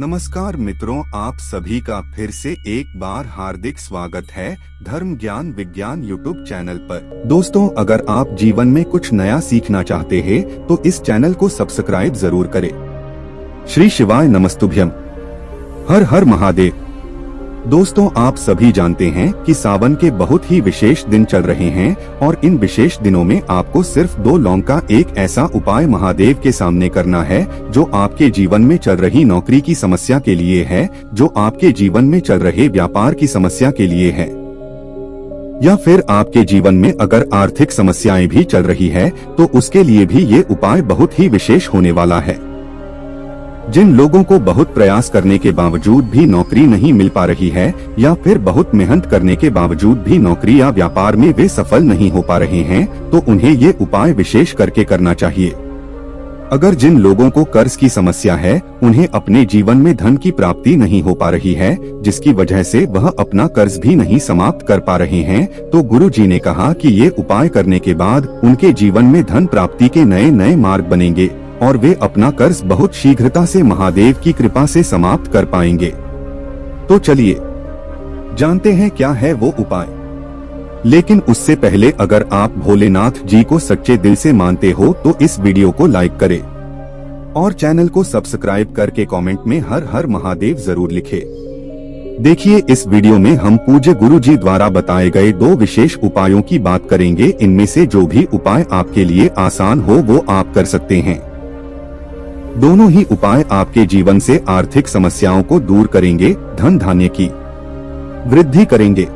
नमस्कार मित्रों, आप सभी का फिर से एक बार हार्दिक स्वागत है धर्म ज्ञान विज्ञान यूट्यूब चैनल पर। दोस्तों, अगर आप जीवन में कुछ नया सीखना चाहते हैं तो इस चैनल को सब्सक्राइब जरूर करें। श्री शिवाय नमस्तुभ्यम। हर हर महादेव। दोस्तों, आप सभी जानते हैं कि सावन के बहुत ही विशेष दिन चल रहे हैं और इन विशेष दिनों में आपको सिर्फ 2 लौंग का एक ऐसा उपाय महादेव के सामने करना है जो आपके जीवन में चल रही नौकरी की समस्या के लिए है, जो आपके जीवन में चल रहे व्यापार की समस्या के लिए है, या फिर आपके जीवन में अगर आर्थिक समस्याएं भी चल रही है तो उसके लिए भी ये उपाय बहुत ही विशेष होने वाला है। जिन लोगों को बहुत प्रयास करने के बावजूद भी नौकरी नहीं मिल पा रही है या फिर बहुत मेहनत करने के बावजूद भी नौकरी या व्यापार में वे सफल नहीं हो पा रहे हैं, तो उन्हें ये उपाय विशेष करके करना चाहिए। अगर जिन लोगों को कर्ज की समस्या है, उन्हें अपने जीवन में धन की प्राप्ति नहीं हो पा रही है, जिसकी वजह से वह अपना कर्ज भी नहीं समाप्त कर पा रहे हैं, तो गुरु जी ने कहा कि ये उपाय करने के बाद उनके जीवन में धन प्राप्ति के नए नए मार्ग बनेंगे और वे अपना कर्ज बहुत शीघ्रता से महादेव की कृपा से समाप्त कर पाएंगे। तो चलिए जानते हैं क्या है वो उपाय। लेकिन उससे पहले अगर आप भोलेनाथ जी को सच्चे दिल से मानते हो तो इस वीडियो को लाइक करें और चैनल को सब्सक्राइब करके कमेंट में हर हर महादेव जरूर लिखें। देखिए, इस वीडियो में हम पूज्य गुरु जी द्वारा बताए गए 2 विशेष उपायों की बात करेंगे। इनमें से जो भी उपाय आपके लिए आसान हो वो आप कर सकते हैं। दोनों ही उपाय आपके जीवन से आर्थिक समस्याओं को दूर करेंगे, धन धान्य की वृद्धि करेंगे।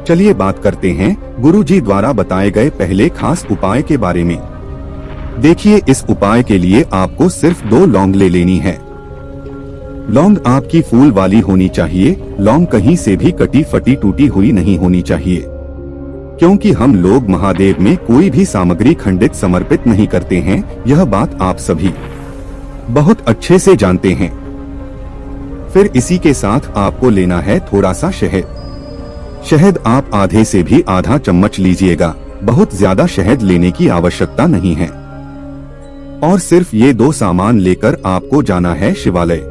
चलिए बात करते हैं गुरु जी द्वारा बताए गए पहले खास उपाय के बारे में। देखिए, इस उपाय के लिए आपको सिर्फ 2 लौंग ले लेनी है। लौंग आपकी फूल वाली होनी चाहिए। लौंग कहीं से भी कटी फटी टूटी हुई नहीं होनी चाहिए, क्योंकि हम लोग महादेव में कोई भी सामग्री खंडित समर्पित नहीं करते हैं। यह बात आप सभी बहुत अच्छे से जानते हैं। फिर इसी के साथ आपको लेना है थोड़ा सा शहद। शहद आप आधे से भी आधा चम्मच लीजिएगा, बहुत ज्यादा शहद लेने की आवश्यकता नहीं है। और सिर्फ ये 2 सामान लेकर आपको जाना है शिवालय।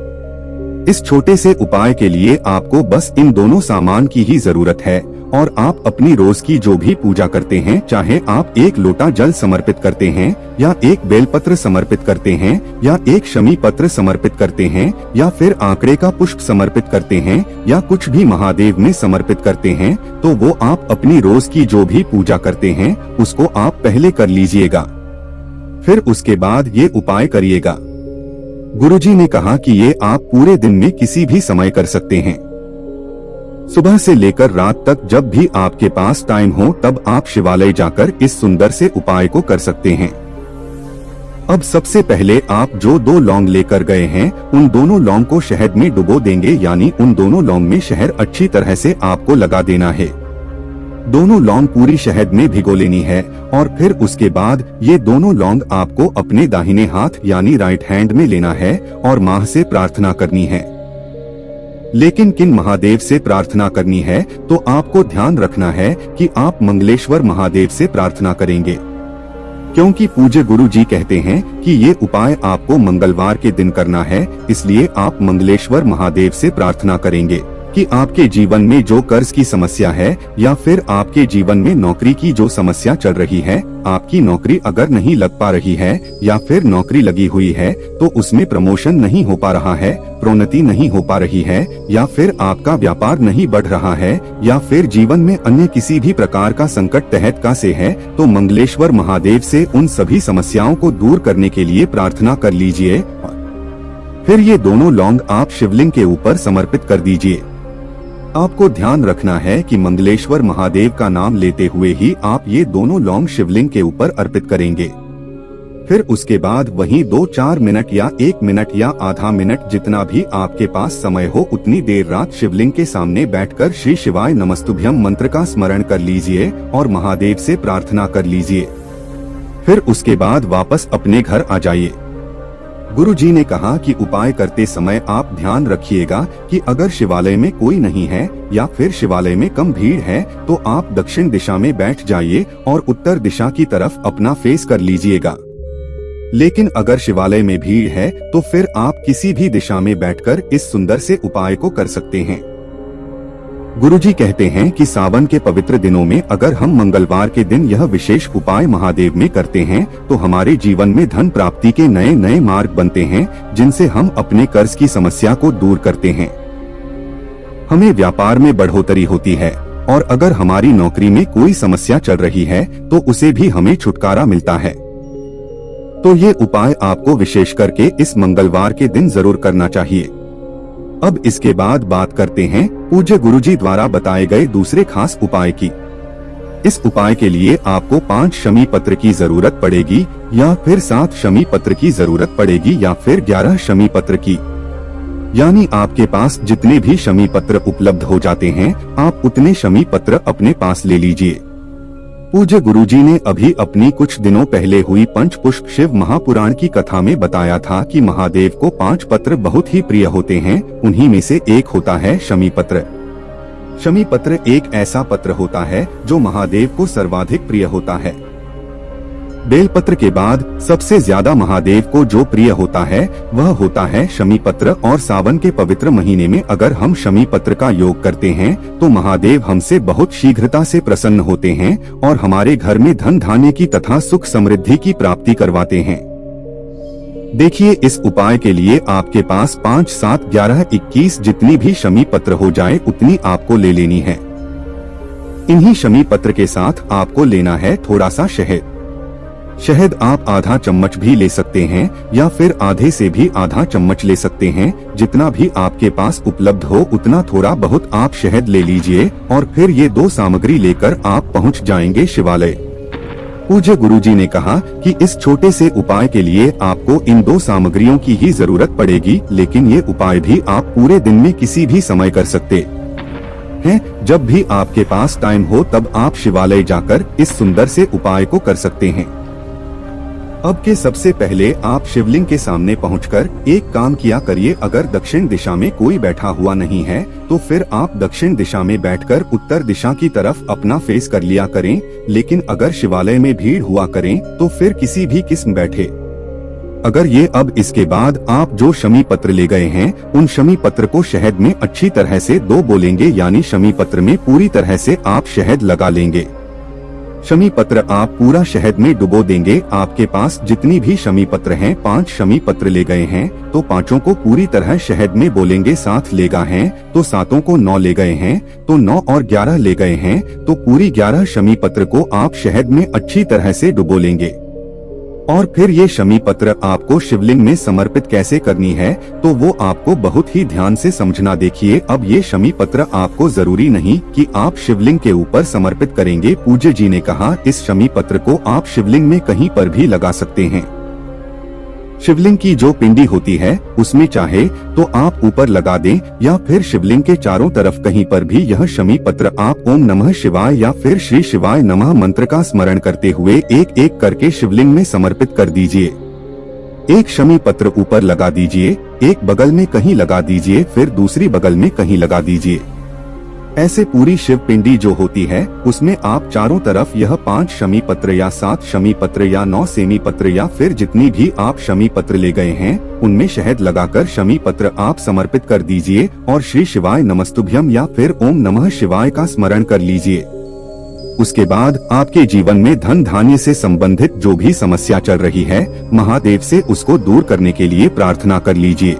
इस छोटे से उपाय के लिए आपको बस इन दोनों सामान की ही जरूरत है और आप अपनी रोज की जो भी पूजा करते हैं, चाहे आप 1 लोटा जल समर्पित करते हैं या 1 बेलपत्र समर्पित करते हैं या 1 शमी पत्र समर्पित करते हैं या फिर आंकड़े का पुष्प समर्पित करते हैं या कुछ भी महादेव में समर्पित करते हैं, तो वो आप अपनी रोज की जो भी पूजा करते हैं उसको आप पहले कर लीजिएगा। फिर उसके बाद ये उपाय करिएगा। गुरुजी ने कहा कि ये आप पूरे दिन में किसी भी समय कर सकते हैं। सुबह से लेकर रात तक जब भी आपके पास टाइम हो तब आप शिवालय जाकर इस सुंदर से उपाय को कर सकते हैं। अब सबसे पहले आप जो 2 लौंग लेकर गए हैं उन दोनों लौंग को शहद में डुबो देंगे, यानी उन दोनों लौंग में शहद अच्छी तरह से आपको लगा देना है। दोनों लौंग पूरी शहद में भिगो लेनी है और फिर उसके बाद ये दोनों लौंग आपको अपने दाहिने हाथ यानी राइट हैंड में लेना है और मां से प्रार्थना करनी है। लेकिन किन महादेव से प्रार्थना करनी है, तो आपको ध्यान रखना है कि आप मंगलेश्वर महादेव से प्रार्थना करेंगे, क्योंकि पूज्य गुरु जी कहते हैं कि ये उपाय आपको मंगलवार के दिन करना है। इसलिए आप मंगलेश्वर महादेव से प्रार्थना करेंगे कि आपके जीवन में जो कर्ज की समस्या है या फिर आपके जीवन में नौकरी की जो समस्या चल रही है, आपकी नौकरी अगर नहीं लग पा रही है या फिर नौकरी लगी हुई है तो उसमें प्रमोशन नहीं हो पा रहा है, प्रोन्नति नहीं हो पा रही है, या फिर आपका व्यापार नहीं बढ़ रहा है, या फिर जीवन में अन्य किसी भी प्रकार का संकट तहत का से है, तो मंगलेश्वर महादेव से उन सभी समस्याओं को दूर करने के लिए प्रार्थना कर लीजिए। फिर ये दोनों लौंग आप शिवलिंग के ऊपर समर्पित कर दीजिए। आपको ध्यान रखना है कि मंगलेश्वर महादेव का नाम लेते हुए ही आप ये दोनों लौंग शिवलिंग के ऊपर अर्पित करेंगे। फिर उसके बाद वहीं 2-4 मिनट या 1 मिनट या आधा मिनट, जितना भी आपके पास समय हो उतनी देर रात शिवलिंग के सामने बैठकर श्री शिवाय नमस्तुभ्यम मंत्र का स्मरण कर लीजिए और महादेव से प्रार्थना कर लीजिए। फिर उसके बाद वापस अपने घर आ जाइए। गुरु जी ने कहा कि उपाय करते समय आप ध्यान रखिएगा कि अगर शिवालय में कोई नहीं है या फिर शिवालय में कम भीड़ है तो आप दक्षिण दिशा में बैठ जाइए और उत्तर दिशा की तरफ अपना फेस कर लीजिएगा। लेकिन अगर शिवालय में भीड़ है तो फिर आप किसी भी दिशा में बैठकर इस सुंदर से उपाय को कर सकते हैं। गुरुजी कहते हैं कि सावन के पवित्र दिनों में अगर हम मंगलवार के दिन यह विशेष उपाय महादेव में करते हैं तो हमारे जीवन में धन प्राप्ति के नए नए मार्ग बनते हैं, जिनसे हम अपने कर्ज की समस्या को दूर करते हैं। हमें व्यापार में बढ़ोतरी होती है और अगर हमारी नौकरी में कोई समस्या चल रही है तो उसे भी हमें छुटकारा मिलता है। तो ये उपाय आपको विशेष करके इस मंगलवार के दिन जरूर करना चाहिए। अब इसके बाद बात करते हैं पूज्य गुरुजी द्वारा बताए गए दूसरे खास उपाय की। इस उपाय के लिए आपको 5 शमी पत्र की जरूरत पड़ेगी, या फिर 7 शमी पत्र की जरूरत पड़ेगी, या फिर 11 शमी पत्र की। यानी आपके पास जितने भी शमी पत्र उपलब्ध हो जाते हैं आप उतने शमी पत्र अपने पास ले लीजिए। पूज्य गुरुजी ने अभी अपनी कुछ दिनों पहले हुई पंचपुष्प शिव महापुराण की कथा में बताया था कि महादेव को 5 पत्र बहुत ही प्रिय होते हैं। उन्हीं में से एक होता है शमी पत्र। शमी पत्र एक ऐसा पत्र होता है जो महादेव को सर्वाधिक प्रिय होता है। बेलपत्र के बाद सबसे ज्यादा महादेव को जो प्रिय होता है वह होता है शमी पत्र, और सावन के पवित्र महीने में अगर हम शमी पत्र का योग करते हैं तो महादेव हमसे बहुत शीघ्रता से प्रसन्न होते हैं और हमारे घर में धन धान्य की तथा सुख समृद्धि की प्राप्ति करवाते हैं। देखिए, इस उपाय के लिए आपके पास 5, 7, 11, 21 जितनी भी शमी पत्र हो जाए उतनी आपको ले लेनी है। इन्हीं शमी पत्र के साथ आपको लेना है थोड़ा सा शहद। शहद आप आधा चम्मच भी ले सकते हैं या फिर आधे से भी आधा चम्मच ले सकते हैं। जितना भी आपके पास उपलब्ध हो उतना थोड़ा बहुत आप शहद ले लीजिए और फिर ये 2 सामग्री लेकर आप पहुंच जाएंगे शिवालय। पूज्य गुरुजी ने कहा कि इस छोटे से उपाय के लिए आपको इन 2 सामग्रियों की ही जरूरत पड़ेगी, लेकिन ये उपाय भी आप पूरे दिन में किसी भी समय कर सकते हैं। जब भी आपके पास टाइम हो तब आप शिवालय जाकर इस सुंदर से उपाय को कर सकते हैं। अब के सबसे पहले आप शिवलिंग के सामने पहुंचकर एक काम किया करिए। अगर दक्षिण दिशा में कोई बैठा हुआ नहीं है तो फिर आप दक्षिण दिशा में बैठकर उत्तर दिशा की तरफ अपना फेस कर लिया करें। लेकिन अगर शिवालय में भीड़ हुआ करें तो फिर किसी भी किस्म बैठे। अगर ये अब इसके बाद आप जो शमी पत्र ले गए हैं उन शमी पत्र को शहद में अच्छी तरह से बोलेंगे, यानी शमी पत्र में पूरी तरह से आप शहद लगा लेंगे। शमी पत्र आप पूरा शहद में डुबो देंगे। आपके पास जितनी भी शमी पत्र हैं, 5 शमी पत्र ले गए हैं तो 5 को पूरी तरह शहद में बोलेंगे। 7 ले गए हैं तो 7 को 9 ले गए हैं तो 9 और 11 ले गए हैं तो पूरी 11 शमी पत्र को आप शहद में अच्छी तरह से डुबो लेंगे। और फिर ये शमी पत्र आपको शिवलिंग में समर्पित कैसे करनी है तो वो आपको बहुत ही ध्यान से समझना। देखिए, अब ये शमी पत्र आपको जरूरी नहीं कि आप शिवलिंग के ऊपर समर्पित करेंगे। पूज्य जी ने कहा इस शमी पत्र को आप शिवलिंग में कहीं पर भी लगा सकते हैं। शिवलिंग की जो पिंडी होती है उसमें चाहे तो आप ऊपर लगा दें या फिर शिवलिंग के चारों तरफ कहीं पर भी यह शमी पत्र आप ओम नमः शिवाय या फिर श्री शिवाय नमः मंत्र का स्मरण करते हुए एक एक करके शिवलिंग में समर्पित कर दीजिए। एक शमी पत्र ऊपर लगा दीजिए, एक बगल में कहीं लगा दीजिए, फिर दूसरी बगल में कहीं लगा दीजिए। ऐसे पूरी शिव पिंडी जो होती है उसमें आप चारों तरफ यह 5 शमी पत्र या 7 शमी पत्र या 9 सेमी पत्र या फिर जितनी भी आप शमी पत्र ले गए हैं उनमें शहद लगाकर शमी पत्र आप समर्पित कर दीजिए और श्री शिवाय नमस्तुभ्यम या फिर ओम नमः शिवाय का स्मरण कर लीजिए। उसके बाद आपके जीवन में धन धान्य से संबंधित जो भी समस्या चल रही है महादेव से उसको दूर करने के लिए प्रार्थना कर लीजिए।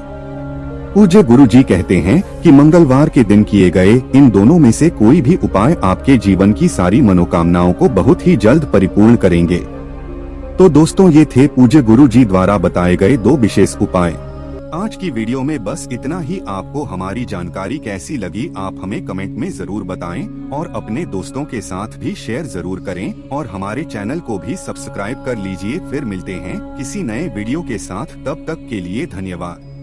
पूज्य गुरुजी कहते हैं कि मंगलवार के दिन किए गए इन दोनों में से कोई भी उपाय आपके जीवन की सारी मनोकामनाओं को बहुत ही जल्द परिपूर्ण करेंगे। तो दोस्तों, ये थे पूज्य गुरुजी द्वारा बताए गए 2 विशेष उपाय। आज की वीडियो में बस इतना ही। आपको हमारी जानकारी कैसी लगी आप हमें कमेंट में जरूर बताएं और अपने दोस्तों के साथ भी शेयर जरूर करें और हमारे चैनल को भी सब्सक्राइब कर लीजिए। फिर मिलते हैं किसी नए वीडियो के साथ, तब तक के लिए धन्यवाद।